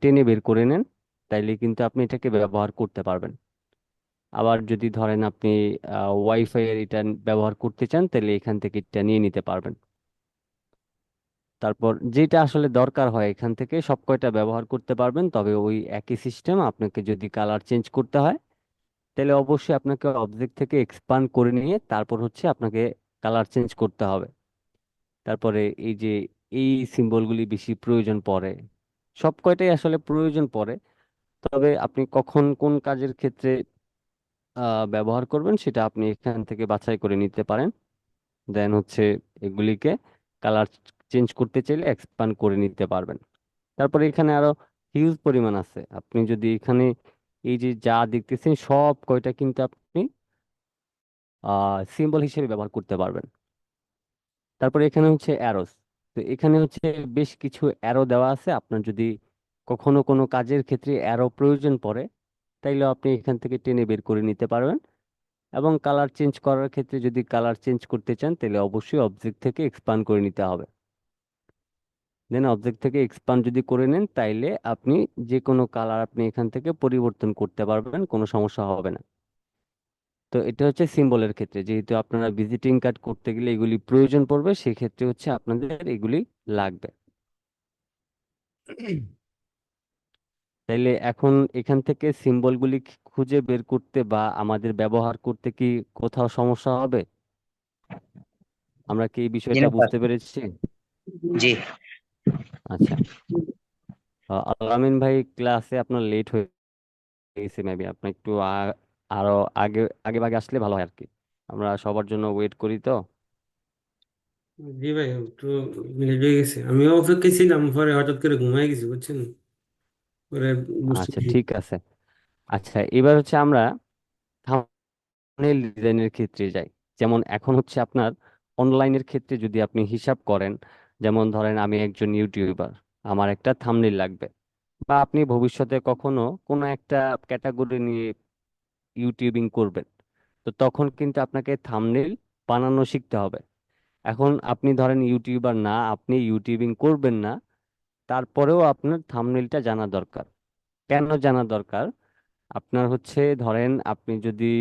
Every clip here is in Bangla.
টেনে বের করে নেন, তাইলে কিন্তু আপনি এটাকে ব্যবহার করতে পারবেন। আবার যদি ধরেন আপনি ওয়াইফাই এর এটা ব্যবহার করতে চান, তাহলে এখান থেকে এটা নিয়ে নিতে পারবেন। তারপর যেটা আসলে দরকার হয় এখান থেকে সব কয়টা ব্যবহার করতে পারবেন, তবে ওই একই সিস্টেম। আপনাকে যদি কালার চেঞ্জ করতে হয়, তাহলে অবশ্যই আপনাকে অবজেক্ট থেকে এক্সপান্ড করে নিয়ে তারপর হচ্ছে আপনাকে কালার চেঞ্জ করতে হবে। তারপরে এই যে এই সিম্বলগুলি বেশি প্রয়োজন পড়ে, সব কয়টাই আসলে প্রয়োজন পড়ে। তবে আপনি কখন কোন কাজের ক্ষেত্রে ব্যবহার করবেন সেটা আপনি এখান থেকে বাছাই করে নিতে পারেন। দেন হচ্ছে এগুলিকে কালার চেঞ্জ করতে চাইলে এক্সপান্ড করে নিতে পারবেন। তারপরে এখানে আরো হিউজ পরিমাণ আছে। আপনি যদি এখানে এই যে যা দেখতেছেন সব কয়টা কিন্তু আপনি সিম্বল হিসেবে ব্যবহার করতে পারবেন। তারপরে এখানে হচ্ছে অ্যারোস। তো এখানে হচ্ছে বেশ কিছু অ্যারো দেওয়া আছে। আপনার যদি কখনো কোনো কাজের ক্ষেত্রে অ্যারো প্রয়োজন পড়ে, তাইলে আপনি এখান থেকে টেনে বের করে নিতে পারবেন। এবং কালার চেঞ্জ করার ক্ষেত্রে যদি কালার চেঞ্জ করতে চান, তাহলে অবশ্যই অবজেক্ট থেকে এক্সপান্ড করে নিতে হবে। দেন অবজেক্ট থেকে এক্সপান্ড যদি করে নেন, তাইলে আপনি যে কোনো কালার আপনি এখান থেকে পরিবর্তন করতে পারবেন, কোনো সমস্যা হবে না। তো এটা হচ্ছে সিম্বলের ক্ষেত্রে, যেহেতু আপনারা ভিজিটিং কার্ড করতে গেলে এগুলি প্রয়োজন পড়বে, সেক্ষেত্রে হচ্ছে আপনাদের এগুলি লাগবে। তাইলে এখন এখান থেকে সিম্বলগুলি খুঁজে বের করতে বা আমাদের ব্যবহার করতে কি কোথাও সমস্যা হবে? আমরা কি এই জি বিষয়টা না স্যার। বুঝতে পেরেছি? জি। আচ্ছা। আলামিন ভাই, ক্লাসে আপনার লেট হয়ে গেছে মেবি। আপনি একটু আরো আগে আগে ভাগে আসলে ভালো হয় আর কি। আমরা সবার জন্য ওয়েট করি তো। জি ভাই, একটু লেট হয়ে গেছে, আমিও অপেক্ষায় ছিলাম, পরে হঠাৎ করে ঘুমাই গেছি বুঝছেন, পরে বুঝতে আচ্ছা, পারি। ঠিক আছে। আচ্ছা, এবার হচ্ছে আমরা থাম্বনেল ডিজাইনের ক্ষেত্রে যাই। যেমন এখন হচ্ছে আপনার অনলাইনের ক্ষেত্রে যদি আপনি হিসাব করেন, যেমন ধরেন আমি একজন ইউটিউবার, আমার একটা থাম্বনেল লাগবে। বা আপনি ভবিষ্যতে কখনো কোনো একটা ক্যাটাগরি নিয়ে ইউটিউবিং করবেন, তো তখন কিন্তু আপনাকে থাম্বনেল বানানো শিখতে হবে। এখন আপনি ধরেন ইউটিউবার না, আপনি ইউটিউবিং করবেন না, তারপরেও আপনার থাম্বনেলটা জানা দরকার। কেন জানা দরকার? আপনার হচ্ছে ধরেন আপনি যদি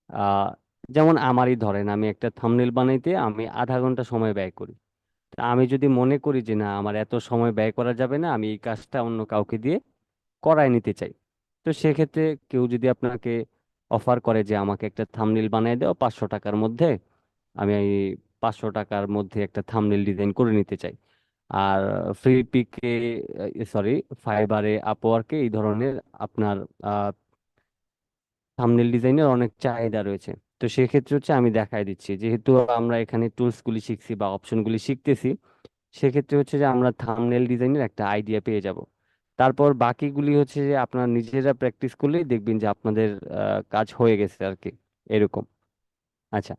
আহ যেমন আমারই ধরেন, আমি একটা থাম্বনেল বানাইতে আমি আধা ঘন্টা সময় ব্যয় করি। তা আমি যদি মনে করি যে না, আমার এত সময় ব্যয় করা যাবে না, আমি এই কাজটা অন্য কাউকে দিয়ে করায় নিতে চাই, তো সেক্ষেত্রে কেউ যদি আপনাকে অফার করে যে আমাকে একটা থাম্বনেল বানিয়ে দাও 500 টাকার মধ্যে, আমি এই 500 টাকার মধ্যে একটা থাম্বনেল ডিজাইন করে নিতে চাই। আর ফ্রি পিকে, সরি, ফাইবারে, আপওয়ার্কে এই ধরনের আপনার থাম্বনেল ডিজাইনের অনেক চাহিদা রয়েছে। তো সেক্ষেত্রে হচ্ছে আমি দেখাই দিচ্ছি, যেহেতু আমরা এখানে টুলসগুলি শিখছি বা অপশনগুলি শিখতেছি, সেক্ষেত্রে হচ্ছে যে আমরা থাম্বনেল ডিজাইনের একটা আইডিয়া পেয়ে যাব। তারপর বাকিগুলি হচ্ছে যে আপনারা নিজেরা প্র্যাকটিস করলেই দেখবেন যে আপনাদের কাজ হয়ে গেছে আর কি, এরকম। আচ্ছা,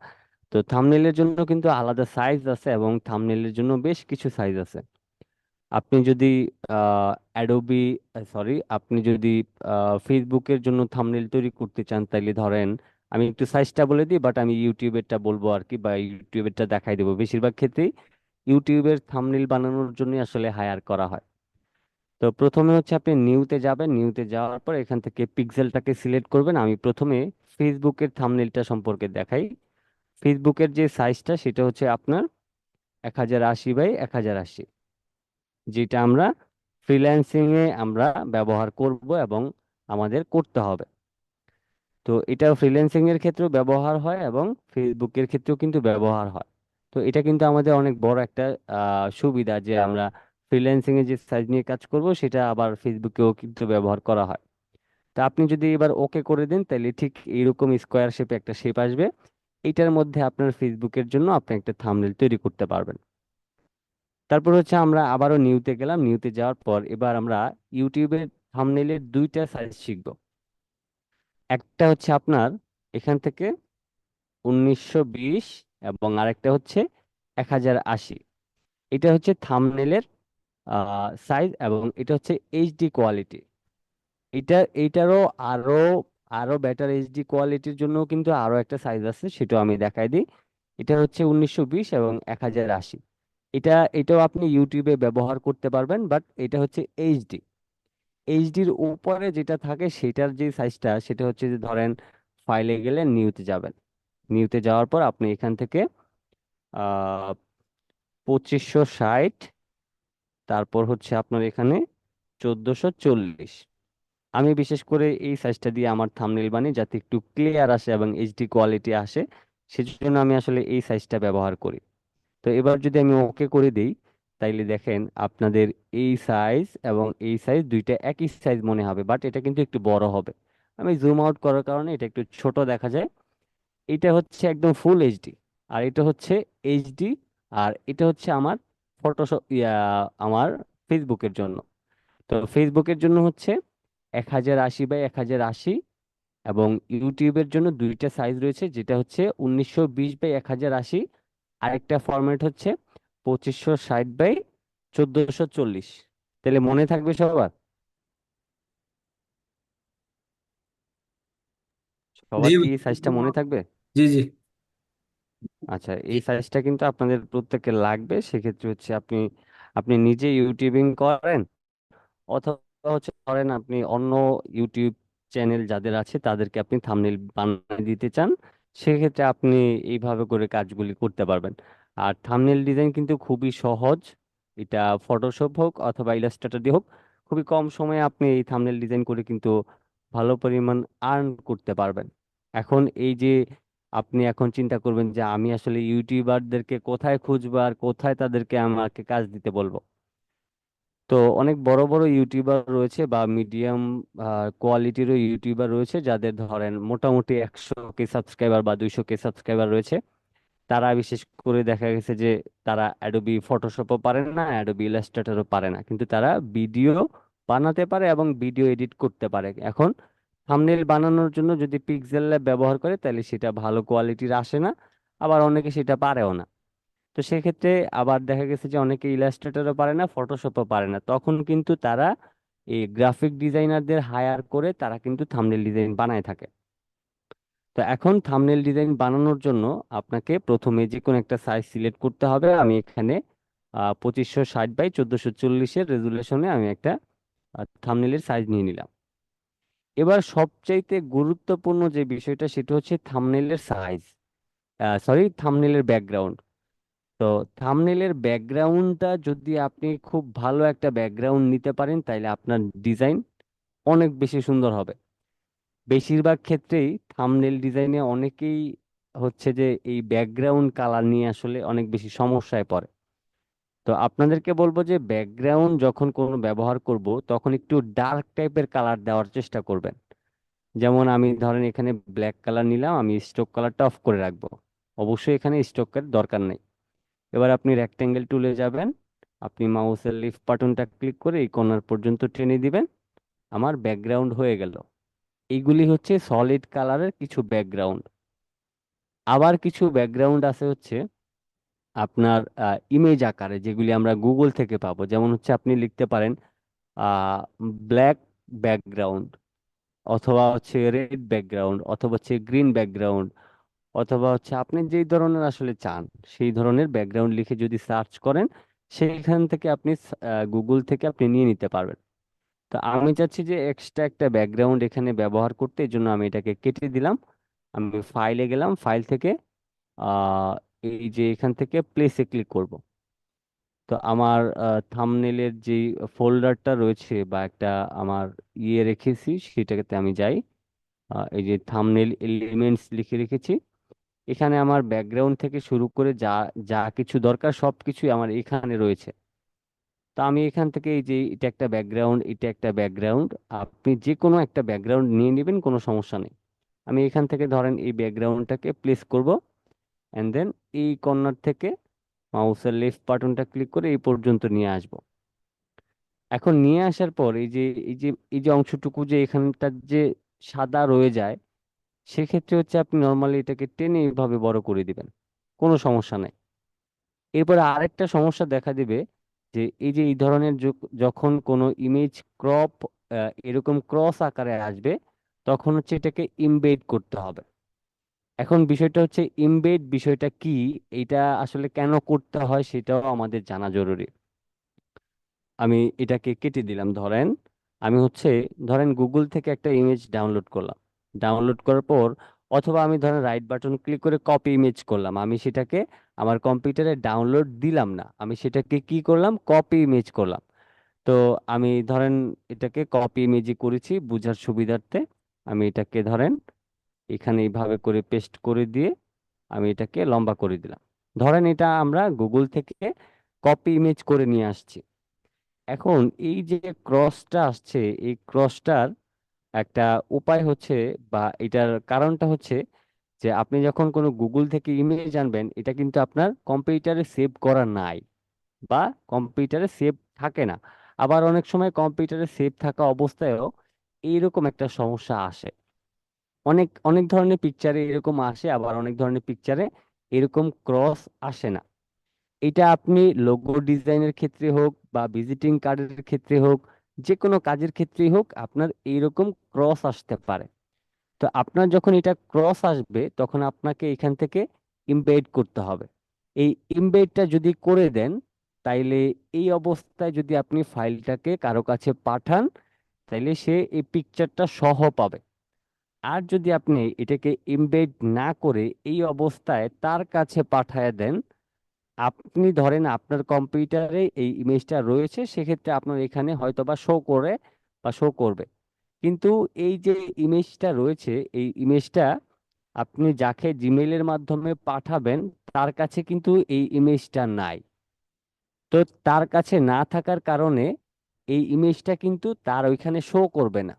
তো থাম্বনেলের জন্য কিন্তু আলাদা সাইজ আছে এবং থাম্বনেলের জন্য বেশ কিছু সাইজ আছে। আপনি যদি অ্যাডোবি, সরি, আপনি যদি ফেসবুকের জন্য থাম্বনেল তৈরি করতে চান, তাইলে ধরেন আমি একটু সাইজটা বলে দিই, বাট আমি ইউটিউবেরটা বলবো আর কি, বা ইউটিউবেরটা দেখাই দেবো। বেশিরভাগ ক্ষেত্রেই ইউটিউবের থাম্বনেল বানানোর জন্য আসলে হায়ার করা হয়। তো প্রথমে হচ্ছে আপনি নিউতে যাবেন, নিউতে যাওয়ার পর এখান থেকে পিক্সেলটাকে সিলেক্ট করবেন। আমি প্রথমে ফেসবুকের থাম্বনেলটা সম্পর্কে দেখাই। ফেসবুকের যে সাইজটা সেটা হচ্ছে আপনার 1080 বাই 1080, যেটা আমরা ফ্রিল্যান্সিং এ আমরা ব্যবহার করব এবং আমাদের করতে হবে। তো এটা ফ্রিল্যান্সিং এর ক্ষেত্রেও ব্যবহার হয় এবং ফেসবুকের ক্ষেত্রেও কিন্তু ব্যবহার হয়। তো এটা কিন্তু আমাদের অনেক বড় একটা সুবিধা যে আমরা ফ্রিল্যান্সিং এ যে সাইজ নিয়ে কাজ করব সেটা আবার ফেসবুকেও কিন্তু ব্যবহার করা হয়। তা আপনি যদি এবার ওকে করে দেন, তাহলে ঠিক এইরকম স্কোয়ার শেপে একটা শেপ আসবে। এইটার মধ্যে আপনার ফেসবুকের জন্য আপনি একটা থাম্বনেল তৈরি করতে পারবেন। তারপর হচ্ছে আমরা আবারও নিউতে গেলাম, নিউতে যাওয়ার পর এবার আমরা ইউটিউবের থাম্বনেইলের দুইটা সাইজ শিখব। একটা হচ্ছে আপনার এখান থেকে 1920 এবং আরেকটা হচ্ছে 1080। এটা হচ্ছে থাম্বনেইলের সাইজ এবং এটা হচ্ছে এইচডি কোয়ালিটি। এইটারও আরো আরো বেটার এইচডি কোয়ালিটির জন্য কিন্তু আরো একটা সাইজ আছে, সেটাও আমি দেখাই দিই। এটা হচ্ছে 1920 এবং 1080। এটাও আপনি ইউটিউবে ব্যবহার করতে পারবেন, বাট এটা হচ্ছে এইচডি। এইচডির উপরে যেটা থাকে সেটার যে সাইজটা সেটা হচ্ছে যে ধরেন ফাইলে গেলে নিউতে যাবেন। নিউতে যাওয়ার পর আপনি এখান থেকে 2560, তারপর হচ্ছে আপনার এখানে 1440। আমি বিশেষ করে এই সাইজটা দিয়ে আমার থাম্বনেল বানাই যাতে একটু ক্লিয়ার আসে এবং এইচডি কোয়ালিটি আসে, সেজন্য আমি আসলে এই সাইজটা ব্যবহার করি। তো এবার যদি আমি ওকে করে দিই, তাইলে দেখেন আপনাদের এই সাইজ এবং এই সাইজ দুইটা একই সাইজ মনে হবে, বাট এটা কিন্তু একটু বড় হবে। আমি জুম আউট করার কারণে এটা একটু ছোট দেখা যায়। এটা হচ্ছে একদম ফুল এইচডি, আর এটা হচ্ছে এইচডি, আর এটা হচ্ছে আমার ফটোশপ আমার ফেসবুকের জন্য। তো ফেসবুকের জন্য হচ্ছে 1080 বাই 1080, এবং ইউটিউবের জন্য দুইটা সাইজ রয়েছে, যেটা হচ্ছে 1920 বাই 1080। আরেকটা ফরম্যাট হচ্ছে 2560 বাই 1440। তাহলে মনে থাকবে সবার? জি সবার কি ভাই। এই সাইজটা মনে থাকবে? জি জি। আচ্ছা, এই সাইজটা কিন্তু আপনাদের প্রত্যেকের লাগবে। সেক্ষেত্রে হচ্ছে আপনি আপনি নিজে ইউটিউবিং করেন, অথবা হচ্ছে ধরেন আপনি অন্য ইউটিউব চ্যানেল যাদের আছে তাদেরকে আপনি থাম্বনেল বানিয়ে দিতে চান, সেক্ষেত্রে আপনি এইভাবে করে কাজগুলি করতে পারবেন। আর থাম্বনেল ডিজাইন কিন্তু খুবই সহজ। এটা ফটোশপ হোক অথবা ইলাস্ট্রেটর দিয়ে হোক, খুবই কম সময়ে আপনি এই থাম্বনেল ডিজাইন করে কিন্তু ভালো পরিমাণ আর্ন করতে পারবেন। এখন এই যে আপনি এখন চিন্তা করবেন যে আমি আসলে ইউটিউবারদেরকে কোথায় খুঁজবো আর কোথায় তাদেরকে আমাকে কাজ দিতে বলবো। তো অনেক বড় বড় ইউটিউবার রয়েছে বা মিডিয়াম কোয়ালিটিরও ইউটিউবার রয়েছে, যাদের ধরেন মোটামুটি 100K সাবস্ক্রাইবার বা 200K সাবস্ক্রাইবার রয়েছে। তারা বিশেষ করে দেখা গেছে যে তারা অ্যাডোবি ফটোশপও পারে না, অ্যাডোবি ইলাস্ট্রেটরও পারে না, কিন্তু তারা ভিডিও বানাতে পারে এবং ভিডিও এডিট করতে পারে। এখন থাম্বনেল বানানোর জন্য যদি পিক্সেল ল্যাব ব্যবহার করে তাহলে সেটা ভালো কোয়ালিটির আসে না, আবার অনেকে সেটা পারেও না। তো সেক্ষেত্রে আবার দেখা গেছে যে অনেকে ইলাস্ট্রেটরও পারে না, ফটোশপও পারে না, তখন কিন্তু তারা এই গ্রাফিক ডিজাইনারদের হায়ার করে তারা কিন্তু থাম্বনেল ডিজাইন বানায় থাকে। তো এখন থাম্বনেল ডিজাইন বানানোর জন্য আপনাকে প্রথমে যে কোনো একটা সাইজ সিলেক্ট করতে হবে। আমি এখানে 2560 বাই 1440-এর রেজুলেশনে আমি একটা থাম্বনেলের সাইজ নিয়ে নিলাম। এবার সবচাইতে গুরুত্বপূর্ণ যে বিষয়টা সেটা হচ্ছে থাম্বনেলের সাইজ, সরি থাম্বনেলের ব্যাকগ্রাউন্ড। তো থাম্বনেলের ব্যাকগ্রাউন্ডটা যদি আপনি খুব ভালো একটা ব্যাকগ্রাউন্ড নিতে পারেন তাহলে আপনার ডিজাইন অনেক বেশি সুন্দর হবে। বেশিরভাগ ক্ষেত্রেই থাম্বনেল ডিজাইনে অনেকেই হচ্ছে যে এই ব্যাকগ্রাউন্ড কালার নিয়ে আসলে অনেক বেশি সমস্যায় পড়ে। তো আপনাদেরকে বলবো যে ব্যাকগ্রাউন্ড যখন কোনো ব্যবহার করব তখন একটু ডার্ক টাইপের কালার দেওয়ার চেষ্টা করবেন। যেমন আমি ধরেন এখানে ব্ল্যাক কালার নিলাম, আমি স্ট্রোক কালারটা অফ করে রাখবো। অবশ্যই এখানে স্ট্রোকের দরকার নেই। এবার আপনি রেক্টেঙ্গেল টুলে যাবেন, আপনি মাউসের লিফট বাটনটা ক্লিক করে এই কর্নার পর্যন্ত টেনে দিবেন। আমার ব্যাকগ্রাউন্ড হয়ে গেল। এইগুলি হচ্ছে সলিড কালারের কিছু ব্যাকগ্রাউন্ড। আবার কিছু ব্যাকগ্রাউন্ড আছে হচ্ছে আপনার ইমেজ আকারে, যেগুলি আমরা গুগল থেকে পাবো। যেমন হচ্ছে আপনি লিখতে পারেন ব্ল্যাক ব্যাকগ্রাউন্ড, অথবা হচ্ছে রেড ব্যাকগ্রাউন্ড, অথবা হচ্ছে গ্রিন ব্যাকগ্রাউন্ড, অথবা হচ্ছে আপনি যেই ধরনের আসলে চান সেই ধরনের ব্যাকগ্রাউন্ড লিখে যদি সার্চ করেন, সেইখান থেকে আপনি গুগল থেকে আপনি নিয়ে নিতে পারবেন। তো আমি চাচ্ছি যে এক্সট্রা একটা ব্যাকগ্রাউন্ড এখানে ব্যবহার করতে, এই জন্য আমি এটাকে কেটে দিলাম। আমি ফাইলে গেলাম, ফাইল থেকে আহ এই যে এখান থেকে প্লেসে ক্লিক করব। তো আমার থাম্বনেলের যে ফোল্ডারটা রয়েছে বা একটা আমার ইয়ে রেখেছি সেটাতে আমি যাই। এই যে থাম্বনেল এলিমেন্টস লিখে রেখেছি, এখানে আমার ব্যাকগ্রাউন্ড থেকে শুরু করে যা যা কিছু দরকার সবকিছুই আমার এখানে রয়েছে। তো আমি এখান থেকে এই যে এটা একটা ব্যাকগ্রাউন্ড, এটা একটা ব্যাকগ্রাউন্ড, আপনি যে কোনো একটা ব্যাকগ্রাউন্ড নিয়ে নেবেন, কোনো সমস্যা নেই। আমি এখান থেকে ধরেন এই ব্যাকগ্রাউন্ডটাকে প্লেস করব, এন্ড দেন এই কর্নার থেকে মাউসের লেফট বাটনটা ক্লিক করে এই পর্যন্ত নিয়ে আসব। এখন নিয়ে আসার পর এই যে অংশটুকু যে এখানটা যে সাদা রয়ে যায়, সেক্ষেত্রে হচ্ছে আপনি নর্মালি এটাকে টেনে এইভাবে বড় করে দিবেন, কোনো সমস্যা নাই। এরপরে আরেকটা সমস্যা দেখা দিবে যে এই যে এই ধরনের যখন কোনো ইমেজ ক্রপ এরকম ক্রস আকারে আসবে, তখন হচ্ছে এটাকে ইমবেড করতে হবে। এখন বিষয়টা হচ্ছে ইমবেড বিষয়টা কি, এটা আসলে কেন করতে হয় সেটাও আমাদের জানা জরুরি। আমি এটাকে কেটে দিলাম ধরেন, আমি হচ্ছে ধরেন গুগল থেকে একটা ইমেজ ডাউনলোড করলাম, ডাউনলোড করার পর অথবা আমি ধরেন রাইট বাটন ক্লিক করে কপি ইমেজ করলাম, আমি সেটাকে আমার কম্পিউটারে ডাউনলোড দিলাম না, আমি সেটাকে কি করলাম, কপি ইমেজ করলাম। তো আমি ধরেন এটাকে কপি ইমেজই করেছি বুঝার সুবিধার্থে। আমি এটাকে ধরেন এখানে এইভাবে করে পেস্ট করে দিয়ে আমি এটাকে লম্বা করে দিলাম। ধরেন এটা আমরা গুগল থেকে কপি ইমেজ করে নিয়ে আসছি। এখন এই যে ক্রসটা আসছে, এই ক্রসটার একটা উপায় হচ্ছে বা এটার কারণটা হচ্ছে যে আপনি যখন কোনো গুগল থেকে ইমেজ আনবেন, এটা কিন্তু আপনার কম্পিউটারে সেভ করা নাই বা কম্পিউটারে সেভ থাকে না। আবার অনেক সময় কম্পিউটারে সেভ থাকা অবস্থায়ও এইরকম একটা সমস্যা আসে। অনেক অনেক ধরনের পিকচারে এরকম আসে, আবার অনেক ধরনের পিকচারে এরকম ক্রস আসে না। এটা আপনি লোগো ডিজাইনের ক্ষেত্রে হোক বা ভিজিটিং কার্ডের ক্ষেত্রে হোক, যে কোনো কাজের ক্ষেত্রেই হোক, আপনার এইরকম ক্রস আসতে পারে। তো আপনার যখন এটা ক্রস আসবে তখন আপনাকে এখান থেকে ইমবেড করতে হবে। এই ইমবেডটা যদি করে দেন, তাইলে এই অবস্থায় যদি আপনি ফাইলটাকে কারো কাছে পাঠান, তাইলে সে এই পিকচারটা সহ পাবে। আর যদি আপনি এটাকে ইমবেড না করে এই অবস্থায় তার কাছে পাঠায় দেন, আপনি ধরেন আপনার কম্পিউটারে এই ইমেজটা রয়েছে, সেক্ষেত্রে আপনার এখানে হয়তো বা শো করে বা শো করবে। কিন্তু এই যে ইমেজটা রয়েছে, এই ইমেজটা আপনি যাকে জিমেইলের মাধ্যমে পাঠাবেন তার কাছে কিন্তু এই ইমেজটা নাই। তো তার কাছে না থাকার কারণে এই ইমেজটা কিন্তু তার ওইখানে শো করবে না।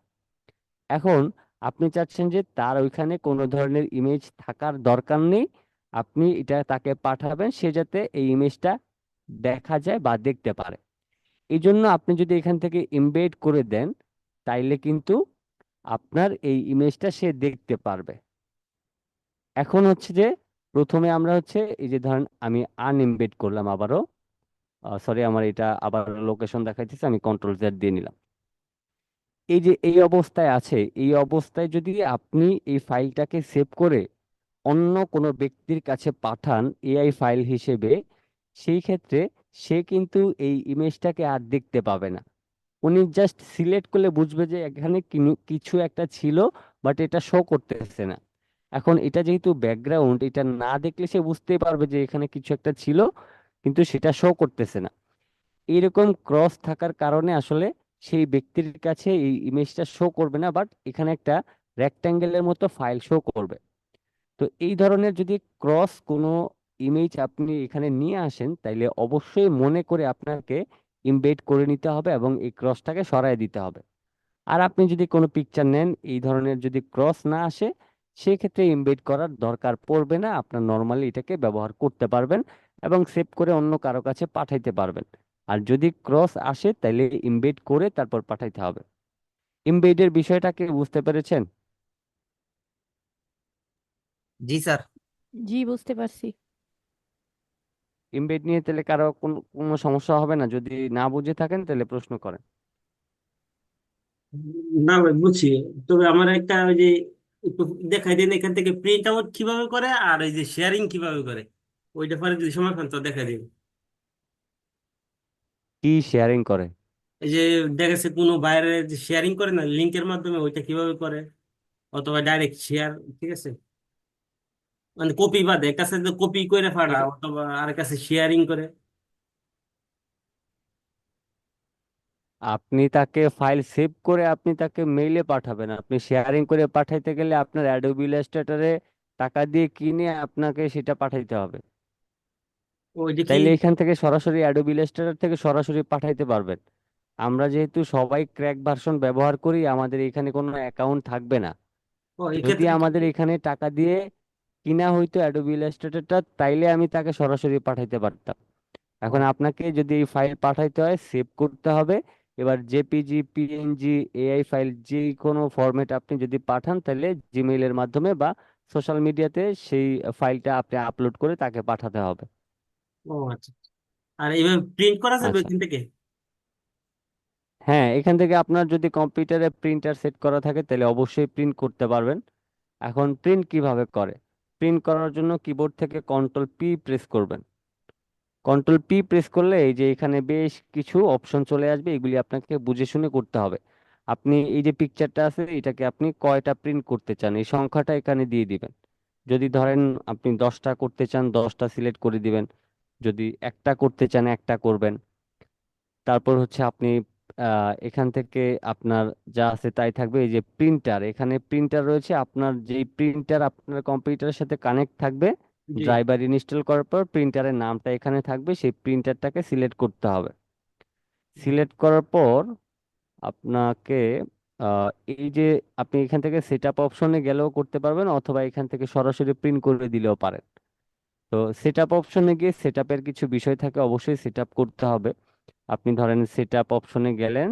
এখন আপনি চাচ্ছেন যে তার ওইখানে কোনো ধরনের ইমেজ থাকার দরকার নেই, আপনি এটা তাকে পাঠাবেন সে যাতে এই ইমেজটা দেখা যায় বা দেখতে পারে। এই জন্য আপনি যদি এখান থেকে এমবেড করে দেন, তাইলে কিন্তু আপনার এই ইমেজটা সে দেখতে পারবে। এখন হচ্ছে যে প্রথমে আমরা হচ্ছে এই যে ধরেন আমি আনএমবেড করলাম আবারও, সরি আমার এটা আবার লোকেশন দেখাইতেছে, আমি কন্ট্রোল জেড দিয়ে নিলাম। এই যে এই অবস্থায় আছে, এই অবস্থায় যদি আপনি এই ফাইলটাকে সেভ করে অন্য কোনো ব্যক্তির কাছে পাঠান এআই ফাইল হিসেবে, সেই ক্ষেত্রে সে কিন্তু এই ইমেজটাকে আর দেখতে পাবে না। উনি জাস্ট সিলেক্ট করলে বুঝবে যে এখানে কিছু একটা ছিল, বাট এটা শো করতেছে না। এখন এটা যেহেতু ব্যাকগ্রাউন্ড, এটা না দেখলে সে বুঝতেই পারবে যে এখানে কিছু একটা ছিল, কিন্তু সেটা শো করতেছে না। এইরকম ক্রস থাকার কারণে আসলে সেই ব্যক্তির কাছে এই ইমেজটা শো করবে না, বাট এখানে একটা রেক্ট্যাঙ্গেলের মতো ফাইল শো করবে। তো এই ধরনের যদি ক্রস কোনো ইমেজ আপনি এখানে নিয়ে আসেন, তাইলে অবশ্যই মনে করে আপনাকে ইমবেড করে নিতে হবে এবং এই ক্রসটাকে সরায় দিতে হবে। আর আপনি যদি কোনো পিকচার নেন এই ধরনের যদি ক্রস না আসে, সেক্ষেত্রে ইমবেড করার দরকার পড়বে না, আপনার নর্মালি এটাকে ব্যবহার করতে পারবেন এবং সেভ করে অন্য কারো কাছে পাঠাইতে পারবেন। আর যদি ক্রস আসে তাহলে ইমবেড করে তারপর পাঠাইতে হবে। ইমবেডের বিষয়টাকে বুঝতে পেরেছেন? জি স্যার। জি, বুঝতে পারছি। ইমবেড নিয়ে তাহলে কারো কোনো কোনো সমস্যা হবে না? যদি না বুঝে থাকেন তাহলে প্রশ্ন করেন। না ভাই বুঝছি। তবে আমার একটা ওই যে একটু দেখাই দিন এখান থেকে প্রিন্ট আউট কিভাবে করে আর ওই যে শেয়ারিং কিভাবে করে, ওইটা পরে যদি সময় পান তো দেখাই দিন। কি শেয়ারিং করে? এই যে দেখেছে কোনো বাইরে যে শেয়ারিং করে না লিঙ্কের মাধ্যমে, ওইটা কিভাবে করে, অথবা ডাইরেক্ট শেয়ার, ঠিক আছে, মানে কপি বাদে এক কাছে কপি করে ফাড়া অথবা আর কাছে শেয়ারিং করে। আপনি তাকে ফাইল সেভ করে আপনি তাকে মেইলে পাঠাবেন, আপনি শেয়ারিং করে পাঠাইতে গেলে আপনার অ্যাডোবি ইলাস্ট্রেটরে টাকা দিয়ে কিনে আপনাকে সেটা পাঠাইতে হবে। ওইটা কি? তাইলে এখান থেকে সরাসরি অ্যাডোবি ইলাস্ট্রেটর থেকে সরাসরি পাঠাইতে পারবেন। আমরা যেহেতু সবাই ক্র্যাক ভার্সন ব্যবহার করি, আমাদের এখানে কোনো অ্যাকাউন্ট থাকবে না। ও যদি এক্ষেত্রে আমাদের এখানে টাকা দিয়ে কিনা হইতো অ্যাডোবি ইলাস্ট্রেটরটা, তাইলে আমি তাকে সরাসরি পাঠাইতে পারতাম। এখন ও আপনাকে যদি এই ফাইল পাঠাইতে হয় সেভ করতে হবে। এবার জেপিজি, পিএনজি, এআই ফাইল যে কোনো ফরম্যাট আপনি যদি পাঠান, তাহলে জিমেইলের মাধ্যমে বা সোশ্যাল মিডিয়াতে সেই ফাইলটা আপনি আপলোড করে তাকে পাঠাতে হবে। ও আচ্ছা। আর এইভাবে প্রিন্ট করা যাবে আচ্ছা, ওইখান থেকে? হ্যাঁ, এখান থেকে আপনার যদি কম্পিউটারে প্রিন্টার সেট করা থাকে তাহলে অবশ্যই প্রিন্ট করতে পারবেন। এখন প্রিন্ট কিভাবে করে? প্রিন্ট করার জন্য কিবোর্ড থেকে কন্ট্রোল পি প্রেস করবেন। কন্ট্রোল পি প্রেস করলে এই যে এখানে বেশ কিছু অপশন চলে আসবে, এগুলি আপনাকে বুঝে শুনে করতে হবে। আপনি এই যে পিকচারটা আছে এটাকে আপনি কয়টা প্রিন্ট করতে চান এই সংখ্যাটা এখানে দিয়ে দিবেন। যদি ধরেন আপনি 10টা করতে চান 10টা সিলেক্ট করে দিবেন, যদি একটা করতে চান একটা করবেন। তারপর হচ্ছে আপনি এখান থেকে আপনার যা আছে তাই থাকবে। এই যে প্রিন্টার, এখানে প্রিন্টার রয়েছে, আপনার যেই প্রিন্টার আপনার কম্পিউটারের সাথে কানেক্ট থাকবে, জি ড্রাইভার ইনস্টল করার পর প্রিন্টারের নামটা এখানে থাকবে, সেই প্রিন্টারটাকে সিলেক্ট করতে হবে। সিলেক্ট করার পর আপনাকে এই যে আপনি এখান থেকে সেটআপ অপশনে গেলেও করতে পারবেন, অথবা এখান থেকে সরাসরি প্রিন্ট করে দিলেও পারেন। তো সেটআপ অপশনে গিয়ে সেটআপের কিছু বিষয় থাকে, অবশ্যই সেটআপ করতে হবে। আপনি ধরেন সেটআপ অপশনে গেলেন,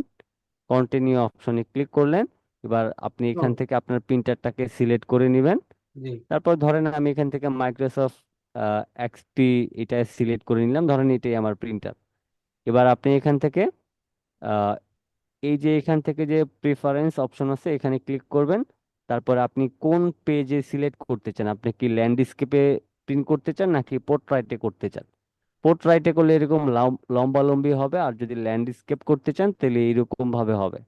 কন্টিনিউ অপশনে ক্লিক করলেন। এবার আপনি এখান ও, থেকে আপনার প্রিন্টারটাকে সিলেক্ট করে নেবেন। জি তারপর ধরেন আমি এখান থেকে মাইক্রোসফট এক্সপি এটা সিলেক্ট করে নিলাম, ধরেন এটাই আমার প্রিন্টার। এবার আপনি এখান থেকে আহ, এই যে এখান থেকে যে প্রিফারেন্স অপশন আছে এখানে ক্লিক করবেন। তারপর আপনি কোন পেজে সিলেক্ট করতে চান, আপনি কি ল্যান্ডস্কেপে প্রিন্ট করতে চান নাকি পোর্ট্রাইটে করতে চান। পোর্ট্রাইটে করলে এরকম লম্বা লম্বি হবে, আর যদি ল্যান্ডস্কেপ করতে চান তাহলে এইরকম ভাবে হবে।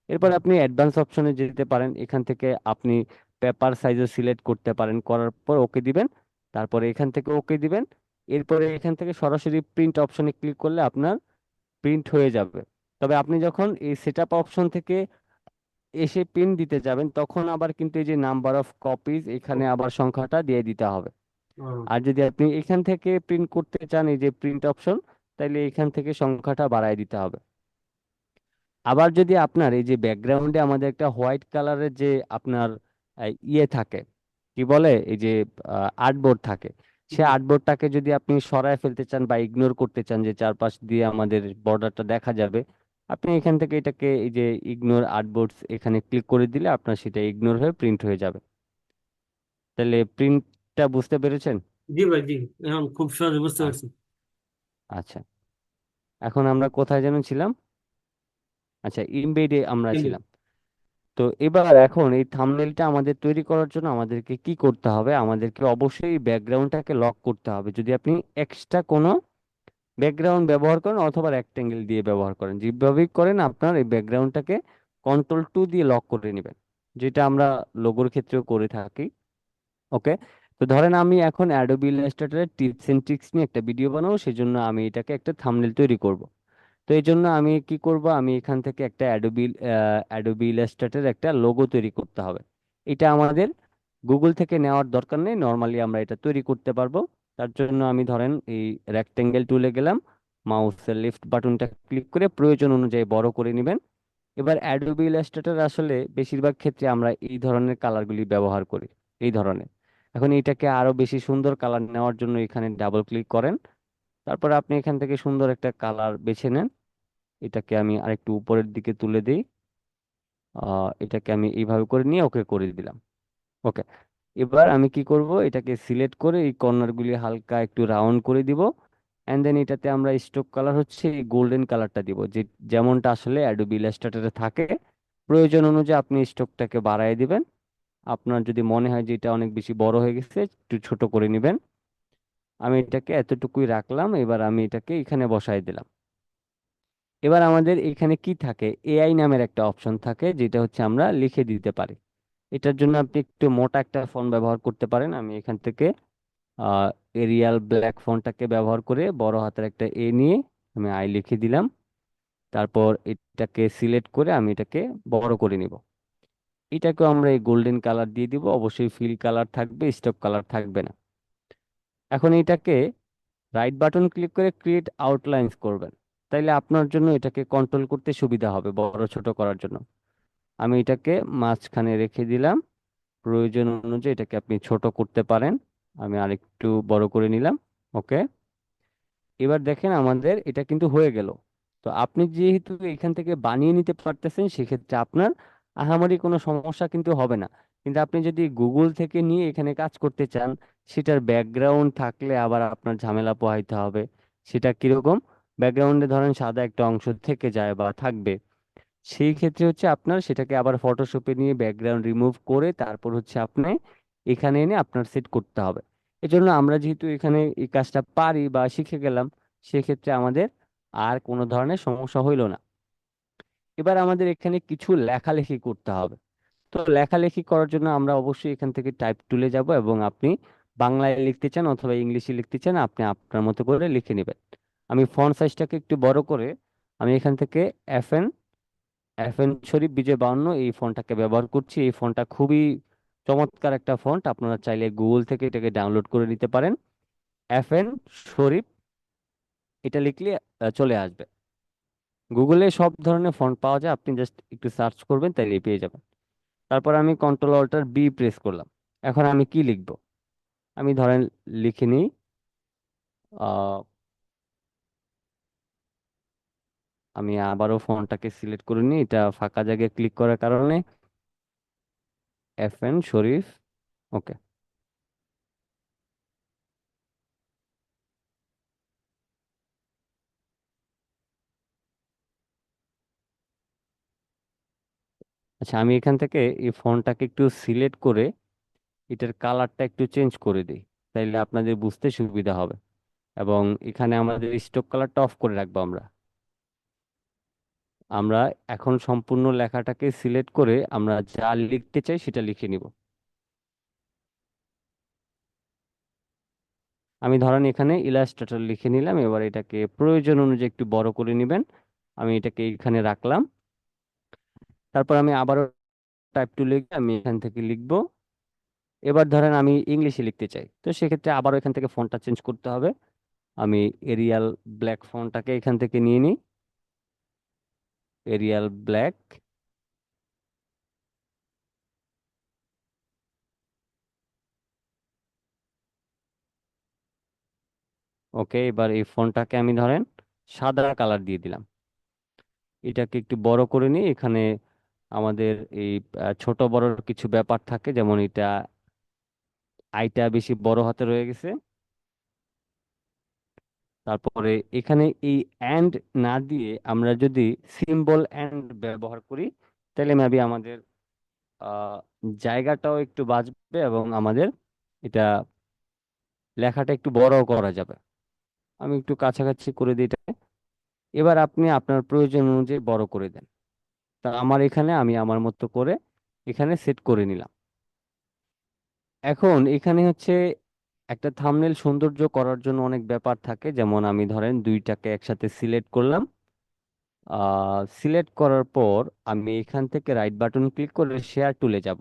এরপর আপনি অ্যাডভান্স অপশনে যেতে পারেন, এখান থেকে আপনি পেপার সাইজও সিলেক্ট করতে পারেন, করার পর ওকে দিবেন। তারপরে এখান থেকে ওকে দিবেন। এরপরে এখান থেকে সরাসরি প্রিন্ট অপশনে ক্লিক করলে আপনার প্রিন্ট হয়ে যাবে। তবে আপনি যখন এই সেটআপ অপশন থেকে এসে প্রিন্ট দিতে যাবেন তখন আবার কিন্তু এই যে নাম্বার অফ কপিজ এখানে আবার সংখ্যাটা দিয়ে দিতে হবে। ও, আর যদি আপনি এখান থেকে প্রিন্ট করতে চান এই যে প্রিন্ট অপশন, তাহলে এখান থেকে সংখ্যাটা বাড়ায় দিতে হবে। আবার যদি আপনার এই যে ব্যাকগ্রাউন্ডে আমাদের একটা হোয়াইট কালারের যে আপনার ইয়ে থাকে, কি বলে এই যে আর্টবোর্ড থাকে, সে জি আর্টবোর্ডটাকে যদি আপনি সরায় ফেলতে চান বা ইগনোর করতে চান, যে চারপাশ দিয়ে আমাদের বর্ডারটা দেখা যাবে, আপনি এখান থেকে এটাকে এই যে ইগনোর আর্টবোর্ডস এখানে ক্লিক করে দিলে আপনার সেটা ইগনোর হয়ে প্রিন্ট হয়ে যাবে। তাহলে প্রিন্টটা বুঝতে পেরেছেন? জি ভাই, জি এখন খুব সহজে বুঝতে আ- পারছি। আচ্ছা, এখন আমরা কোথায় যেন ছিলাম? আচ্ছা, ইমবেডে আমরা কিন্তু ছিলাম। তো এবার এখন এই থাম্বনেলটা আমাদের তৈরি করার জন্য আমাদেরকে কি করতে হবে, আমাদেরকে অবশ্যই ব্যাকগ্রাউন্ডটাকে লক করতে হবে। যদি আপনি এক্সট্রা কোনো ব্যাকগ্রাউন্ড ব্যবহার করেন অথবা রেক্টেঙ্গেল দিয়ে ব্যবহার করেন, যেভাবেই করেন আপনার এই ব্যাকগ্রাউন্ডটাকে কন্ট্রোল 2 দিয়ে লক করে নেবেন, যেটা আমরা লোগোর ক্ষেত্রেও করে থাকি। ওকে। তো ধরেন আমি এখন অ্যাডোবি ইলাস্ট্রেটরের টিপস এন্ড ট্রিক্স নিয়ে একটা ভিডিও বানাবো, সেজন্য আমি এটাকে একটা থাম্বনেল তৈরি করব। তো এই জন্য আমি কি করব, আমি এখান থেকে একটা অ্যাডোবি ইলাস্ট্রেটর একটা লোগো তৈরি করতে হবে। এটা আমাদের গুগল থেকে নেওয়ার দরকার নেই, নর্মালি আমরা এটা তৈরি করতে পারবো। তার জন্য আমি ধরেন এই রেক্টেঙ্গেল টুলে গেলাম, মাউসের লেফট বাটনটা ক্লিক করে প্রয়োজন অনুযায়ী বড় করে নেবেন। এবার অ্যাডোবি ইলাস্ট্রেটর আসলে বেশিরভাগ ক্ষেত্রে আমরা এই ধরনের কালারগুলি ব্যবহার করি, এই ধরনের। এখন এটাকে আরো বেশি সুন্দর কালার নেওয়ার জন্য এখানে ডাবল ক্লিক করেন। তারপর আপনি এখান থেকে সুন্দর একটা কালার বেছে নেন। এটাকে আমি আরেকটু উপরের দিকে তুলে দিই। এটাকে আমি এইভাবে করে নিয়ে ওকে করে দিলাম। ওকে। এবার আমি কি করব, এটাকে সিলেক্ট করে এই কর্নার গুলি হালকা একটু রাউন্ড করে দিব। এন্ড দেন এটাতে আমরা স্ট্রোক কালার হচ্ছে এই গোল্ডেন কালারটা দিব, যে যেমনটা আসলে অ্যাডোবি ইলাস্ট্রেটরে থাকে। প্রয়োজন অনুযায়ী আপনি স্ট্রোকটাকে বাড়ায় দিবেন। আপনার যদি মনে হয় যে এটা অনেক বেশি বড় হয়ে গেছে একটু ছোট করে নেবেন। আমি এটাকে এতটুকুই রাখলাম, এবার আমি এটাকে এখানে বসাই দিলাম। এবার আমাদের এখানে কি থাকে, এআই নামের একটা অপশন থাকে, যেটা হচ্ছে আমরা লিখে দিতে পারি। এটার জন্য আপনি একটু মোটা একটা ফন্ট ব্যবহার করতে পারেন। আমি এখান থেকে আহ এরিয়াল ব্ল্যাক ফন্টটাকে ব্যবহার করে বড় হাতের একটা এ নিয়ে আমি আই লিখে দিলাম। তারপর এটাকে সিলেক্ট করে আমি এটাকে বড় করে নিব। এটাকেও আমরা এই গোল্ডেন কালার দিয়ে দিব, অবশ্যই ফিল কালার থাকবে, স্টক কালার থাকবে না। এখন এটাকে রাইট বাটন ক্লিক করে ক্রিয়েট আউটলাইন্স করবেন, তাইলে আপনার জন্য এটাকে কন্ট্রোল করতে সুবিধা হবে বড় ছোট করার জন্য। আমি এটাকে মাঝখানে রেখে দিলাম। প্রয়োজন অনুযায়ী এটাকে আপনি ছোট করতে পারেন। আমি আরেকটু বড় করে নিলাম। ওকে। এবার দেখেন আমাদের এটা কিন্তু হয়ে গেল। তো আপনি যেহেতু এখান থেকে বানিয়ে নিতে পারতেছেন সেক্ষেত্রে আপনার আহামরি কোনো সমস্যা কিন্তু হবে না। কিন্তু আপনি যদি গুগল থেকে নিয়ে এখানে কাজ করতে চান, সেটার ব্যাকগ্রাউন্ড থাকলে আবার আপনার ঝামেলা পোহাইতে হবে। সেটা কিরকম, ব্যাকগ্রাউন্ডে ধরেন সাদা একটা অংশ থেকে যায় বা থাকবে, সেই ক্ষেত্রে হচ্ছে আপনার সেটাকে আবার ফটোশপে নিয়ে ব্যাকগ্রাউন্ড রিমুভ করে তারপর হচ্ছে আপনি এখানে এনে আপনার সেট করতে হবে। এজন্য আমরা যেহেতু এখানে এই কাজটা পারি বা শিখে গেলাম, সেক্ষেত্রে আমাদের আর কোনো ধরনের সমস্যা হইল না। এবার আমাদের এখানে কিছু লেখালেখি করতে হবে। তো লেখালেখি করার জন্য আমরা অবশ্যই এখান থেকে টাইপ টুলে যাব, এবং আপনি বাংলায় লিখতে চান অথবা ইংলিশে লিখতে চান আপনি আপনার মতো করে লিখে নেবেন। আমি ফন্ট সাইজটাকে একটু বড় করে আমি এখান থেকে এফএন এফএন শরীফ বিজয় 52 এই ফন্টটাকে ব্যবহার করছি। এই ফন্টটা খুবই চমৎকার একটা ফন্ট, আপনারা চাইলে গুগল থেকে এটাকে ডাউনলোড করে নিতে পারেন। এফএন শরীফ এটা লিখলে চলে আসবে। গুগলে সব ধরনের ফন্ট পাওয়া যায়, আপনি জাস্ট একটু সার্চ করবেন তাইলে পেয়ে যাবেন। তারপর আমি কন্ট্রোল অল্টার বি প্রেস করলাম। এখন আমি কি লিখব? আমি ধরেন লিখে নিই আহ, আমি আবারও ফন্টটাকে সিলেক্ট করে নিই, এটা ফাঁকা জায়গায় ক্লিক করার কারণে। এফএন শরীফ, ওকে। আচ্ছা, আমি এখান থেকে এই ফন্টটাকে একটু সিলেক্ট করে এটার কালারটা একটু চেঞ্জ করে দিই, তাইলে আপনাদের বুঝতে সুবিধা হবে। এবং এখানে আমাদের স্টক কালারটা অফ করে রাখবো আমরা। আমরা এখন সম্পূর্ণ লেখাটাকে সিলেক্ট করে আমরা যা লিখতে চাই সেটা লিখে নিব। আমি ধরেন এখানে ইলাস্ট্রেটর লিখে নিলাম, এবার এটাকে প্রয়োজন অনুযায়ী একটু বড় করে নেবেন। আমি এটাকে এখানে রাখলাম। তারপর আমি আবারও টাইপ টু লিখে আমি এখান থেকে লিখবো। এবার ধরেন আমি ইংলিশে লিখতে চাই, তো সেক্ষেত্রে আবারও এখান থেকে ফন্টটা চেঞ্জ করতে হবে। আমি এরিয়াল ব্ল্যাক ফন্টটাকে এখান থেকে নিয়ে নিই, এরিয়াল ব্ল্যাক। ওকে, এবার এই ফন্টটাকে আমি ধরেন সাদা কালার দিয়ে দিলাম। এটাকে একটু বড় করে নিই। এখানে আমাদের এই ছোট বড় কিছু ব্যাপার থাকে, যেমন এটা আইটা বেশি বড় হাতে রয়ে গেছে। তারপরে এখানে এই অ্যান্ড না দিয়ে আমরা যদি সিম্বল অ্যান্ড ব্যবহার করি, তাহলে মেবি আমাদের আহ, জায়গাটাও একটু বাঁচবে এবং আমাদের এটা লেখাটা একটু বড় করা যাবে। আমি একটু কাছাকাছি করে দিই এটাকে। এবার আপনি আপনার প্রয়োজন অনুযায়ী বড় করে দেন। তা আমার এখানে আমি আমার মতো করে এখানে সেট করে নিলাম। এখন এখানে হচ্ছে একটা থাম্বনেল সৌন্দর্য করার জন্য অনেক ব্যাপার থাকে, যেমন আমি ধরেন দুইটাকে একসাথে সিলেক্ট করলাম। সিলেক্ট করার পর আমি এখান থেকে রাইট বাটন ক্লিক করে শেয়ার টুলে যাব।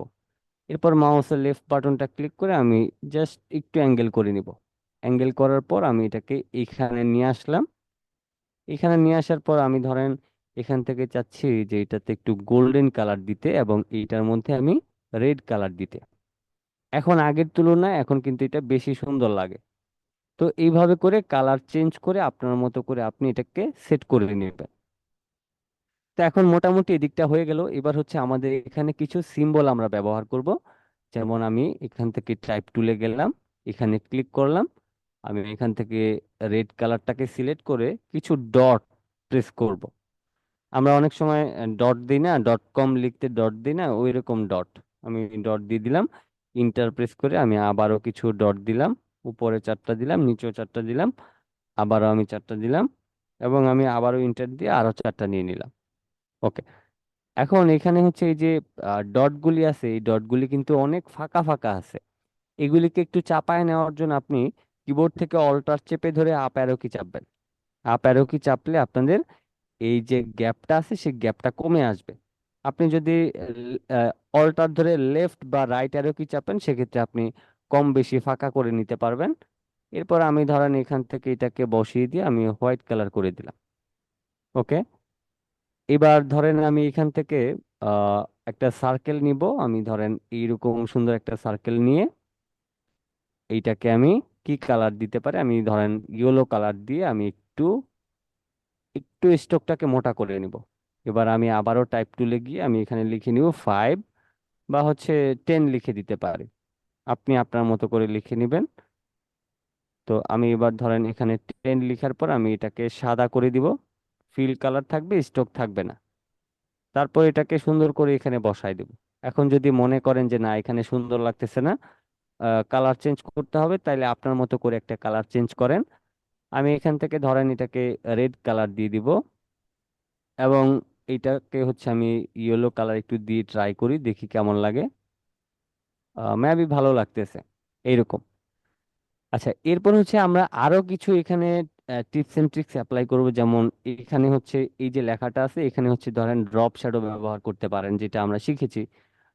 এরপর মাউসের লেফট বাটনটা ক্লিক করে আমি জাস্ট একটু অ্যাঙ্গেল করে নিব। অ্যাঙ্গেল করার পর আমি এটাকে এখানে নিয়ে আসলাম। এখানে নিয়ে আসার পর আমি ধরেন এখান থেকে চাচ্ছি যে এটাতে একটু গোল্ডেন কালার দিতে এবং এইটার মধ্যে আমি রেড কালার দিতে। এখন আগের তুলনায় এখন কিন্তু এটা বেশি সুন্দর লাগে। তো এইভাবে করে কালার চেঞ্জ করে আপনার মতো করে আপনি এটাকে সেট করে নেবেন। তো এখন মোটামুটি এদিকটা হয়ে গেল। এবার হচ্ছে আমাদের এখানে কিছু সিম্বল আমরা ব্যবহার করব। যেমন আমি এখান থেকে টাইপ টুলে গেলাম, এখানে ক্লিক করলাম। আমি এখান থেকে রেড কালারটাকে সিলেক্ট করে কিছু ডট প্রেস করব। আমরা অনেক সময় ডট দিই না, ডট কম লিখতে ডট দিই না, ওই রকম ডট। আমি ডট দিয়ে দিলাম। ইন্টার প্রেস করে আমি আবারও কিছু ডট দিলাম। উপরে 4টা দিলাম, নিচেও 4টা দিলাম, আবারও আমি 4টা দিলাম, এবং আমি আবারও ইন্টার দিয়ে আরো 4টা নিয়ে নিলাম। ওকে। এখন এখানে হচ্ছে এই যে ডটগুলি আছে, এই ডটগুলি কিন্তু অনেক ফাঁকা ফাঁকা আছে। এগুলিকে একটু চাপায় নেওয়ার জন্য আপনি কিবোর্ড থেকে অল্টার চেপে ধরে আপ অ্যারো কি চাপবেন। আপ অ্যারো কি চাপলে আপনাদের এই যে গ্যাপটা আছে সেই গ্যাপটা কমে আসবে। আপনি যদি অল্টার ধরে লেফট বা রাইট অ্যারো কি চাপেন, সেক্ষেত্রে আপনি কম বেশি ফাঁকা করে নিতে পারবেন। এরপর আমি ধরেন এখান থেকে এটাকে বসিয়ে দিয়ে আমি হোয়াইট কালার করে দিলাম। ওকে। এবার ধরেন আমি এখান থেকে আহ একটা সার্কেল নিব। আমি ধরেন এইরকম সুন্দর একটা সার্কেল নিয়ে এইটাকে আমি কি কালার দিতে পারি, আমি ধরেন ইয়েলো কালার দিয়ে আমি একটু একটু স্ট্রোকটাকে মোটা করে নিব। এবার আমি আবারও টাইপ টুলে গিয়ে আমি এখানে লিখে নিব 5 বা হচ্ছে 10 লিখে দিতে পারি। আপনি আপনার মতো করে লিখে নেবেন। তো আমি এবার ধরেন এখানে 10 লিখার পর আমি এটাকে সাদা করে দিব। ফিল কালার থাকবে, স্ট্রোক থাকবে না। তারপর এটাকে সুন্দর করে এখানে বসাই দেব। এখন যদি মনে করেন যে না এখানে সুন্দর লাগতেছে না, কালার চেঞ্জ করতে হবে, তাইলে আপনার মতো করে একটা কালার চেঞ্জ করেন। আমি এখান থেকে ধরেন এটাকে রেড কালার দিয়ে দিব, এবং এটাকে হচ্ছে আমি ইয়েলো কালার একটু দিয়ে ট্রাই করি, দেখি কেমন লাগে। মেবি ভালো লাগতেছে এইরকম। আচ্ছা, এরপর হচ্ছে আমরা আরো কিছু এখানে টিপস এন্ড ট্রিক্স অ্যাপ্লাই করব। যেমন এখানে হচ্ছে এই যে লেখাটা আছে, এখানে হচ্ছে ধরেন ড্রপ শ্যাডো ব্যবহার করতে পারেন, যেটা আমরা শিখেছি।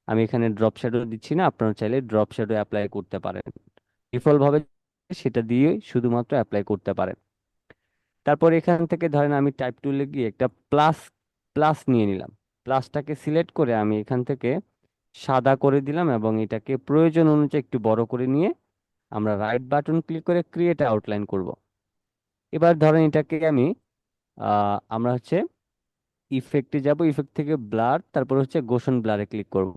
আমি এখানে ড্রপ শ্যাডো দিচ্ছি না, আপনারা চাইলে ড্রপ শ্যাডো অ্যাপ্লাই করতে পারেন। ডিফল্ট ভাবে সেটা দিয়ে শুধুমাত্র অ্যাপ্লাই করতে পারেন। তারপর এখান থেকে ধরেন আমি টাইপ টুলে গিয়ে একটা প্লাস প্লাস নিয়ে নিলাম। প্লাসটাকে সিলেক্ট করে আমি এখান থেকে সাদা করে দিলাম এবং এটাকে প্রয়োজন অনুযায়ী একটু বড় করে নিয়ে আমরা রাইট বাটন ক্লিক করে ক্রিয়েট আউটলাইন করব। এবার ধরেন এটাকে আমি আমরা হচ্ছে ইফেক্টে যাব, ইফেক্ট থেকে ব্লার, তারপর হচ্ছে গোশন ব্লারে ক্লিক করব।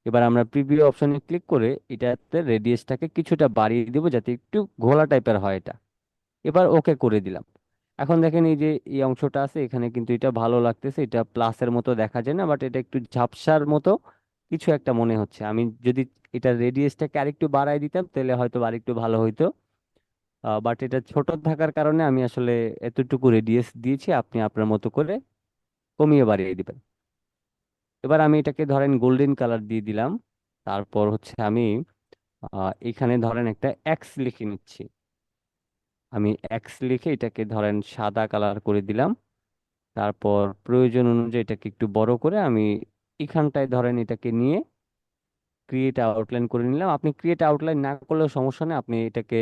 এবার আমরা প্রিভিউ অপশনে ক্লিক করে এটাতে রেডিয়াসটাকে কিছুটা বাড়িয়ে দেবো যাতে একটু ঘোলা টাইপের হয় এটা। এবার ওকে করে দিলাম। এখন দেখেন এই যে এই অংশটা আছে এখানে, কিন্তু এটা ভালো লাগতেছে, এটা প্লাসের মতো দেখা যায় না, বাট এটা একটু ঝাপসার মতো কিছু একটা মনে হচ্ছে। আমি যদি এটা রেডিয়াসটাকে আরেকটু বাড়াই দিতাম তাহলে হয়তো আরেকটু ভালো হইতো। বাট এটা ছোট থাকার কারণে আমি আসলে এতটুকু রেডিয়াস দিয়েছি, আপনি আপনার মতো করে কমিয়ে বাড়িয়ে দিবেন। এবার আমি এটাকে ধরেন গোল্ডেন কালার দিয়ে দিলাম। তারপর হচ্ছে আমি এখানে ধরেন একটা এক্স লিখে নিচ্ছি। আমি এক্স লিখে এটাকে ধরেন সাদা কালার করে দিলাম। তারপর প্রয়োজন অনুযায়ী এটাকে একটু বড় করে আমি এখানটায় ধরেন এটাকে নিয়ে ক্রিয়েট আউটলাইন করে নিলাম। আপনি ক্রিয়েট আউটলাইন না করলেও সমস্যা নেই, আপনি এটাকে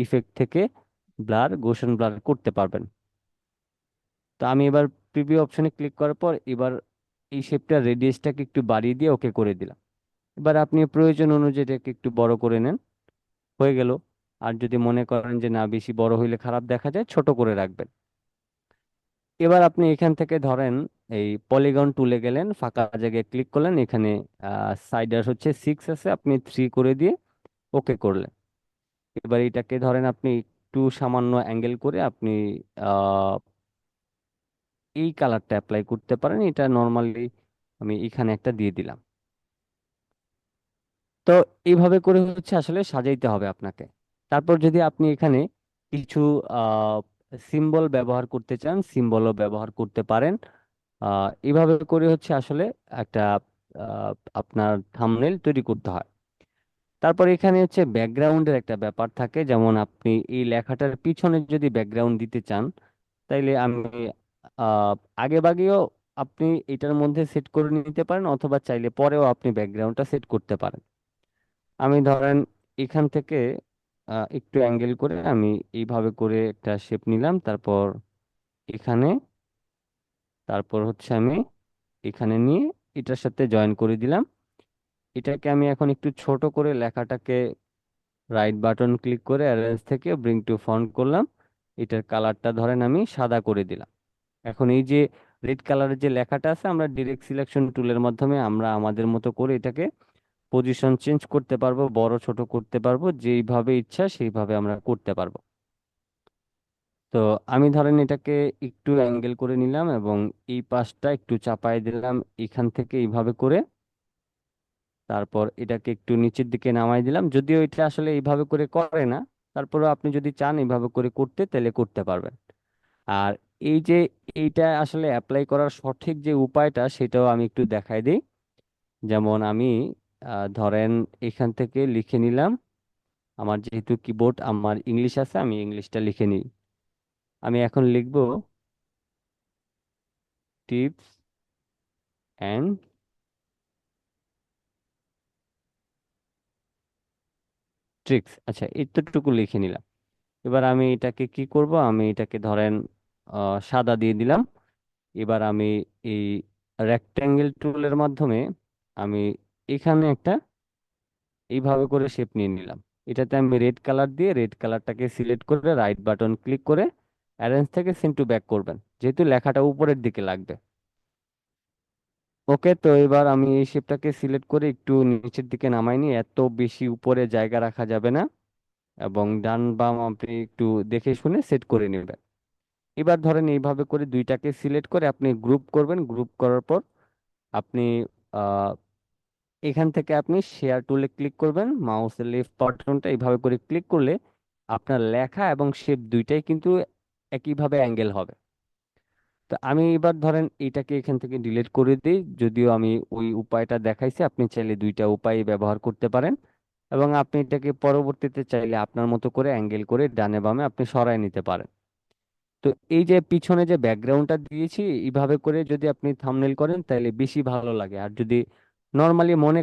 ইফেক্ট থেকে ব্লার, গোশন ব্লার করতে পারবেন। তো আমি এবার প্রিভিউ অপশনে ক্লিক করার পর এবার এই শেপটার রেডিয়াসটাকে একটু বাড়িয়ে দিয়ে ওকে করে দিলাম। এবার আপনি প্রয়োজন অনুযায়ী এটাকে একটু বড় করে নেন, হয়ে গেল। আর যদি মনে করেন যে না বেশি বড় হইলে খারাপ দেখা যায়, ছোট করে রাখবেন। এবার আপনি এখান থেকে ধরেন এই পলিগন টুলে গেলেন, ফাঁকা জায়গায় ক্লিক করলেন, এখানে সাইডার হচ্ছে 6 আছে, আপনি 3 করে দিয়ে ওকে করলেন। এবার এটাকে ধরেন আপনি একটু সামান্য অ্যাঙ্গেল করে আপনি আহ, এই কালারটা অ্যাপ্লাই করতে পারেন। এটা নর্মালি আমি এখানে একটা দিয়ে দিলাম। তো এইভাবে করে হচ্ছে আসলে সাজাইতে হবে আপনাকে। তারপর যদি আপনি এখানে কিছু সিম্বল ব্যবহার করতে চান, সিম্বলও ব্যবহার করতে পারেন। এইভাবে করে হচ্ছে আসলে একটা আহ, আপনার থাম্বনেল তৈরি করতে হয়। তারপর এখানে হচ্ছে ব্যাকগ্রাউন্ডের একটা ব্যাপার থাকে। যেমন আপনি এই লেখাটার পিছনে যদি ব্যাকগ্রাউন্ড দিতে চান, তাইলে আমি আহ আগে ভাগেও আপনি এটার মধ্যে সেট করে নিতে পারেন, অথবা চাইলে পরেও আপনি ব্যাকগ্রাউন্ডটা সেট করতে পারেন। আমি ধরেন এখান থেকে একটু অ্যাঙ্গেল করে আমি এইভাবে করে একটা শেপ নিলাম, তারপর এখানে, তারপর হচ্ছে আমি এখানে নিয়ে এটার সাথে জয়েন করে দিলাম। এটাকে আমি এখন একটু ছোট করে লেখাটাকে রাইট বাটন ক্লিক করে অ্যারেঞ্জ থেকে ব্রিং টু ফন্ট করলাম। এটার কালারটা ধরেন আমি সাদা করে দিলাম। এখন এই যে রেড কালারের যে লেখাটা আছে, আমরা ডিরেক্ট সিলেকশন টুলের মাধ্যমে আমরা আমাদের মতো করে এটাকে পজিশন চেঞ্জ করতে পারবো, বড় ছোট করতে পারবো, যেইভাবে ইচ্ছা সেইভাবে আমরা করতে পারবো। তো আমি ধরেন এটাকে একটু অ্যাঙ্গেল করে নিলাম এবং এই পাশটা একটু চাপায় দিলাম এখান থেকে এইভাবে করে। তারপর এটাকে একটু নিচের দিকে নামাই দিলাম, যদিও এটা আসলে এইভাবে করে করে না। তারপরে আপনি যদি চান এইভাবে করে করতে, তাহলে করতে পারবেন। আর এই যে এইটা আসলে অ্যাপ্লাই করার সঠিক যে উপায়টা, সেটাও আমি একটু দেখাই দিই। যেমন আমি ধরেন এখান থেকে লিখে নিলাম। আমার যেহেতু কিবোর্ড আমার ইংলিশ আছে, আমি ইংলিশটা লিখে নিই। আমি এখন লিখব টিপস অ্যান্ড ট্রিক্স। আচ্ছা, এতটুকু লিখে নিলাম। এবার আমি এটাকে কি করব, আমি এটাকে ধরেন সাদা দিয়ে দিলাম। এবার আমি এই রেক্ট্যাঙ্গেল টুলের মাধ্যমে আমি এখানে একটা এইভাবে করে শেপ নিয়ে নিলাম। এটাতে আমি রেড কালার দিয়ে রেড কালারটাকে সিলেক্ট করে রাইট বাটন ক্লিক করে অ্যারেঞ্জ থেকে সেন্ড টু ব্যাক করবেন, যেহেতু লেখাটা উপরের দিকে লাগবে। ওকে, তো এবার আমি এই শেপটাকে সিলেক্ট করে একটু নিচের দিকে নামাই নিয়ে, এত বেশি উপরে জায়গা রাখা যাবে না, এবং ডান বাম আপনি একটু দেখে শুনে সেট করে নেবেন। এবার ধরেন এইভাবে করে দুইটাকে সিলেক্ট করে আপনি গ্রুপ করবেন। গ্রুপ করার পর আপনি আহ, এখান থেকে আপনি শেয়ার টুলে ক্লিক করবেন, মাউসের লেফট বাটনটা এইভাবে করে ক্লিক করলে আপনার লেখা এবং শেপ দুইটাই কিন্তু একইভাবে অ্যাঙ্গেল হবে। তো আমি এবার ধরেন এটাকে এখান থেকে ডিলিট করে দিই, যদিও আমি ওই উপায়টা দেখাইছি, আপনি চাইলে দুইটা উপায় ব্যবহার করতে পারেন। এবং আপনি এটাকে পরবর্তীতে চাইলে আপনার মতো করে অ্যাঙ্গেল করে ডানে বামে আপনি সরায় নিতে পারেন। তো এই যে পিছনে যে ব্যাকগ্রাউন্ডটা দিয়েছি, এইভাবে করে যদি আপনি থাম্বনেল করেন তাহলে বেশি ভালো লাগে। আর যদি নর্মালি মনে